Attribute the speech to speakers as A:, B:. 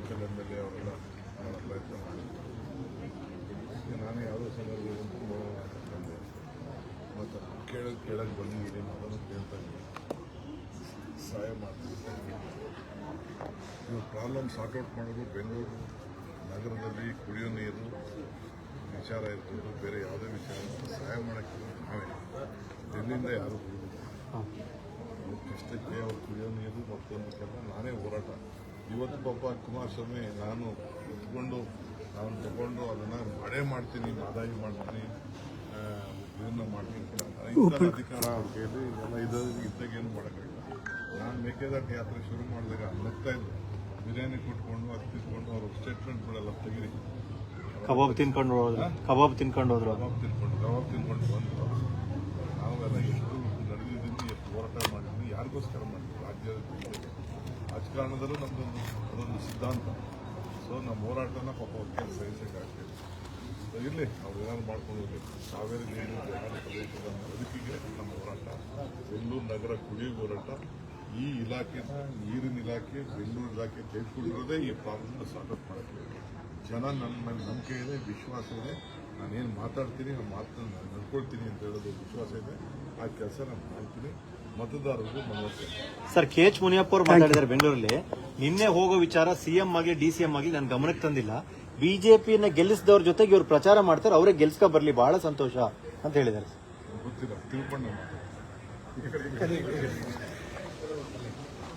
A: Local MLA ಅವರೆಲ್ಲ ಭಾಳ ಪ್ರಯತ್ನ ಮಾಡಿದ್ರು. ನಾನೇ ಯಾವುದೋ ಸಂದರ್ಭದಲ್ಲಿ ತುಂಬ ತಂದೆ ಮತ್ತು ಕೇಳಕ್ಕೆ ಬಂದಿದ್ದೀನಿ, ಅದನ್ನು ಕೇಳ್ತಾ ಇದ್ದೀನಿ, ಸಹಾಯ ಮಾಡ್ತಿದ್ದೀನಿ. ಇವ್ರ ಪ್ರಾಬ್ಲಮ್ ಸಾರ್ಟ್ಔಟ್ ಮಾಡೋದು ಬೆಂಗಳೂರು ನಗರದಲ್ಲಿ ಕುಡಿಯೋ ನೀರು ವಿಚಾರ ಇರ್ಬೋದು, ಬೇರೆ ಯಾವುದೇ ವಿಚಾರ ಸಹಾಯ ಮಾಡೋಕ್ಕೆ ನಾವೇ ಎಲ್ಲಿಂದ ಯಾರು ಕಷ್ಟಕ್ಕೆ ಅವ್ರು ಕುಡಿಯೋ ನೀರು ಮತ್ತೊಂದಕ್ಕೆಲ್ಲ ನಾನೇ ಹೋರಾಟ. ಇವತ್ತು ಪಾಪ ಕುಮಾರಸ್ವಾಮಿ ನಾನು ಕುತ್ಕೊಂಡು ನಾನು ತಗೊಂಡು ಅದನ್ನು ಮಾಡೇ ಮಾಡ್ತೀನಿ, ಮಾದಾಯಿ ಮಾಡ್ತೀನಿ, ಇದನ್ನು ಮಾಡ್ತೀನಿ ಕೂಡ ಅಧಿಕಾರ ಅವ್ರ ಕೈಯಲ್ಲಿ ಇದೆಲ್ಲ ಇದ್ದಾಗೇನು ಮಾಡೋಕ್ಕಾಗಿಲ್ಲ. ನಾನು ಮೇಕೆದಾಟು ಯಾತ್ರೆ ಶುರು ಮಾಡಿದಾಗ ನಗ್ತಾ ಇದ್ರು, ಬಿರಿಯಾನಿ ಕೊಟ್ಕೊಂಡು ಅದು ತಿನ್ಕೊಂಡು ಅವರು ಸ್ಟೇಟ್ಮೆಂಟ್ಗಳೆಲ್ಲ ತೆಗೀರಿ,
B: ಕಬಾಬ್ ತಿನ್ಕೊಂಡು ಹೋದ್ರು.
A: ಕಬಾಬ್ ತಿನ್ಕೊಂಡು ಬಂದು ನಾವೆಲ್ಲ ಎಷ್ಟು ನಡೆದಿದ್ದೀನಿ, ಎಷ್ಟು ಹೋರಾಟ ಮಾಡಿದ್ದೀನಿ, ಯಾರಿಗೋಸ್ಕರ ಮಾಡಿದ್ವಿ, ರಾಜ್ಯದ ರಾಜಕಾರಣದಲ್ಲೂ ಅದೊಂದು ಸಿದ್ಧಾಂತ. ಸೊ ನಮ್ಮ ಹೋರಾಟನ ಪಾಪ ಅವ್ರಿಗೆ ಸಹಿಸೋಕ್ಕಾಗ್ತದೆ. ಸೊ ಇರಲಿ, ನಾವು ಏನಾದ್ರು ಮಾಡ್ಕೊಂಡು ಹೋಗ್ಬೇಕು. ಕಾವೇರಿ ನೀರು ಜಲಾನ ಪ್ರದೇಶದ ಬದುಕಿಗೆ ನಮ್ಮ ಹೋರಾಟ, ಬೆಂಗಳೂರು ನಗರ ಕುಡಿಯುವ ಹೋರಾಟ. ಈ ಇಲಾಖೆನ ನೀರಿನ ಇಲಾಖೆ, ಬೆಂಗಳೂರು ಇಲಾಖೆ ತೆಗೆದುಕೊಂಡಿರೋದೇ ಈ ಪ್ರಾಬ್ಲಮ್ನ ಸಾರ್ಟ್ಔಟ್ ಮಾಡೋಕ್ಕೆ. ಜನ ನನ್ನ ಮೇಲೆ ನಂಬಿಕೆ ಇದೆ, ವಿಶ್ವಾಸ ಇದೆ. ನಾನೇನು ಮಾತಾಡ್ತೀನಿ ಆ ಮಾತನ್ನ ನಡ್ಕೊಳ್ತೀನಿ ಅಂತ ಹೇಳೋದು ವಿಶ್ವಾಸ ಇದೆ. ಆ ಕೆಲಸ ನಾನು ಮಾಡ್ತೀನಿ, ಮತದಾರರಿಗೂ ಮನವರಿಕೆ.
B: ಸರ್, KH ಮುನಿಯಪ್ಪ ಅವರು ಮಾತಾಡಿದ್ದಾರೆ ಬೆಂಗಳೂರಲ್ಲಿ. ನಿನ್ನೆ ಹೋಗೋ ವಿಚಾರ CM ಆಗಲಿ DCM ಆಗಲಿ ನನ್ನ ಗಮನಕ್ಕೆ ತಂದಿಲ್ಲ. ಬಿಜೆಪಿಯನ್ನ ಗೆಲ್ಲಿಸಿದವ್ರ ಜೊತೆಗೆ ಇವರು ಪ್ರಚಾರ ಮಾಡ್ತಾರೆ, ಅವರೇ ಗೆಲ್ಸ್ಕೊ ಬರ್ಲಿ, ಬಹಳ ಸಂತೋಷ ಅಂತ ಹೇಳಿದ್ದಾರೆ.
A: ಗೊತ್ತಿಲ್ಲ, ತಿಳ್ಕೊಂಡು